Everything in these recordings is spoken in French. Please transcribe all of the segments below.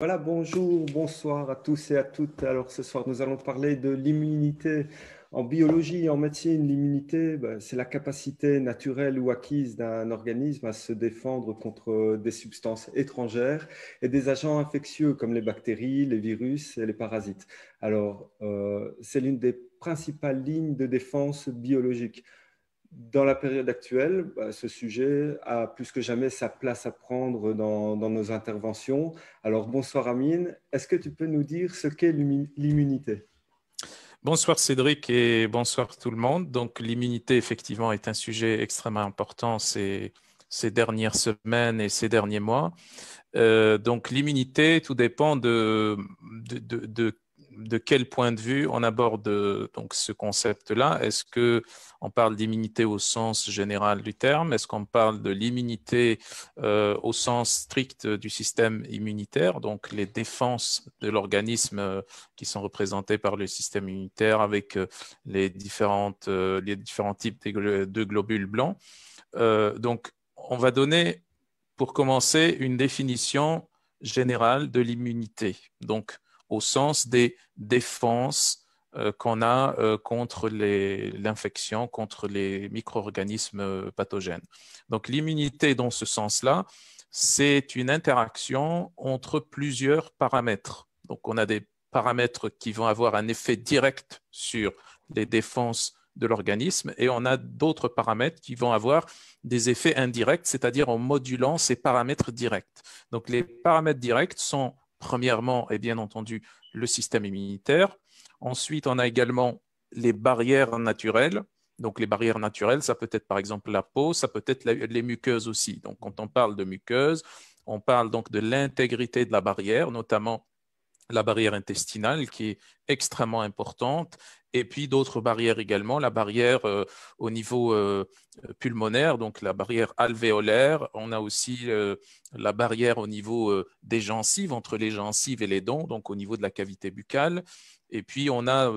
Voilà, bonjour, bonsoir à tous et à toutes. Alors ce soir, nous allons parler de l'immunité. En biologie et en médecine, l'immunité, c'est la capacité naturelle ou acquise d'un organisme à se défendre contre des substances étrangères et des agents infectieux comme les bactéries, les virus et les parasites. Alors, c'est l'une des principales lignes de défense biologique. Dans la période actuelle, ce sujet a plus que jamais sa place à prendre dans nos interventions. Alors, bonsoir Amine, est-ce que tu peux nous dire ce qu'est l'immunité? Bonsoir Cédric et bonsoir tout le monde. Donc l'immunité effectivement est un sujet extrêmement important ces dernières semaines et ces derniers mois. Donc l'immunité, tout dépend de quel point de vue on aborde donc ce concept-là. Est-ce que on parle d'immunité au sens général du terme? Est-ce qu'on parle de l'immunité au sens strict du système immunitaire, donc les défenses de l'organisme qui sont représentées par le système immunitaire avec les différents types de globules blancs? Donc on va donner pour commencer, une définition générale de l'immunité, donc au sens des défenses qu'on a contre l'infection, contre les micro-organismes pathogènes. Donc l'immunité dans ce sens-là, c'est une interaction entre plusieurs paramètres. Donc on a des paramètres qui vont avoir un effet direct sur les défenses de l'organisme et on a d'autres paramètres qui vont avoir des effets indirects, c'est-à-dire en modulant ces paramètres directs. Donc les paramètres directs sont premièrement et bien entendu le système immunitaire. Ensuite, on a également les barrières naturelles. Donc les barrières naturelles, ça peut être par exemple la peau, ça peut être les muqueuses aussi. Donc quand on parle de muqueuses, on parle donc de l'intégrité de la barrière, notamment la barrière intestinale qui est extrêmement importante, et puis d'autres barrières également, la barrière au niveau pulmonaire, donc la barrière alvéolaire, on a aussi la barrière au niveau des gencives, entre les gencives et les dents, donc au niveau de la cavité buccale, et puis on a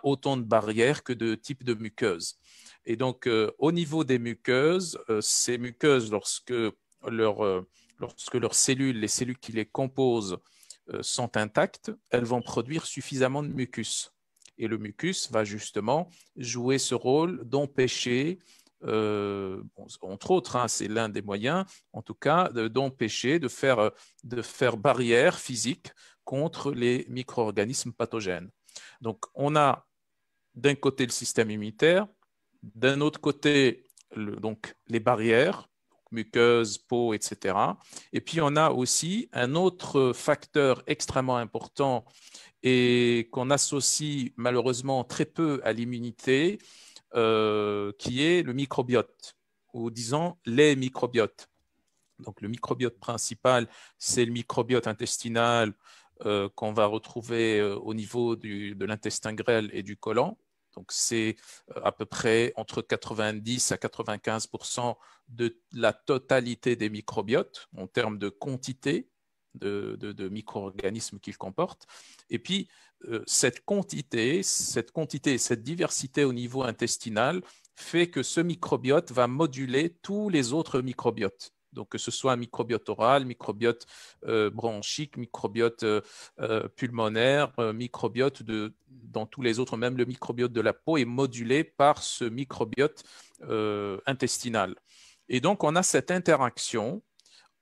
autant de barrières que de types de muqueuses. Et donc au niveau des muqueuses, ces muqueuses, leur, euh, lorsque leurs cellules, les cellules qui les composent, sont intactes, elles vont produire suffisamment de mucus. Et le mucus va justement jouer ce rôle d'empêcher, entre autres, hein, c'est l'un des moyens, en tout cas, d'empêcher, de faire barrière physique contre les micro-organismes pathogènes. Donc, on a d'un côté le système immunitaire, d'un autre côté donc les barrières, muqueuses, peau, etc. Et puis on a aussi un autre facteur extrêmement important et qu'on associe malheureusement très peu à l'immunité, qui est le microbiote, ou disons les microbiotes. Donc le microbiote principal, c'est le microbiote intestinal qu'on va retrouver au niveau de l'intestin grêle et du côlon. Donc c'est à peu près entre 90 à 95% de la totalité des microbiotes en termes de quantité de micro-organismes qu'il comporte. Et puis cette quantité, cette diversité au niveau intestinal fait que ce microbiote va moduler tous les autres microbiotes. Donc, que ce soit un microbiote oral, microbiote bronchique, microbiote pulmonaire, microbiote dans tous les autres, même le microbiote de la peau est modulé par ce microbiote intestinal. Et donc, on a cette interaction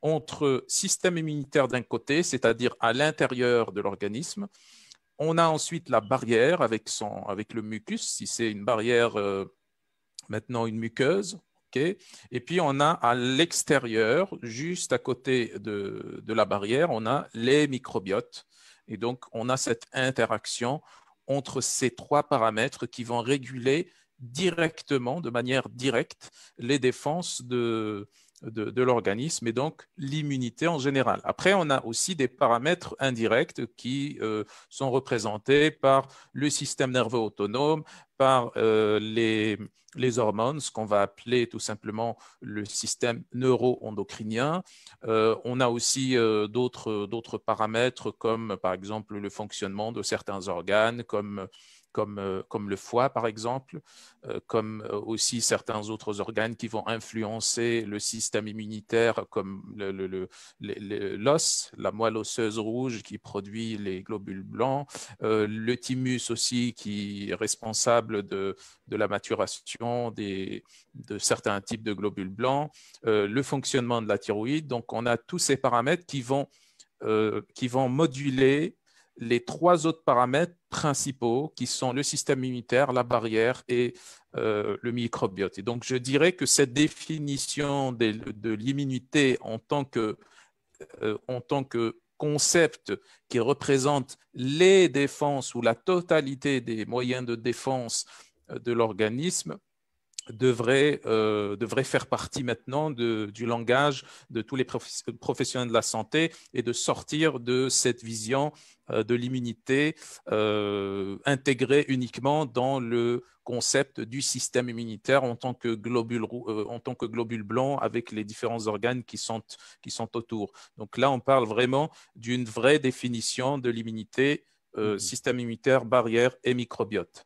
entre système immunitaire d'un côté, c'est-à-dire à l'intérieur de l'organisme. On a ensuite la barrière avec le mucus, si c'est une barrière maintenant une muqueuse. Okay. Et puis, on a à l'extérieur, juste à côté de la barrière, on a les microbiotes. Et donc, on a cette interaction entre ces trois paramètres qui vont réguler directement, de manière directe, les défenses de l'organisme et donc l'immunité en général. Après, on a aussi des paramètres indirects qui sont représentés par le système nerveux autonome, par les hormones, ce qu'on va appeler tout simplement le système neuro-endocrinien. On a aussi d'autres paramètres comme par exemple le fonctionnement de certains organes, comme comme le foie par exemple, comme aussi certains autres organes qui vont influencer le système immunitaire, comme l'os, la moelle osseuse rouge qui produit les globules blancs, le thymus aussi qui est responsable de la maturation de certains types de globules blancs, le fonctionnement de la thyroïde. Donc, on a tous ces paramètres qui vont moduler les 3 autres paramètres principaux qui sont le système immunitaire, la barrière et le microbiote. Et donc, je dirais que cette définition de l'immunité en tant que concept qui représente les défenses ou la totalité des moyens de défense de l'organisme devrait faire partie maintenant du langage de tous les professionnels de la santé et de sortir de cette vision de l'immunité intégrée uniquement dans le concept du système immunitaire en tant que globule blanc avec les différents organes qui sont autour. Donc là, on parle vraiment d'une vraie définition de l'immunité, système immunitaire, barrière et microbiote.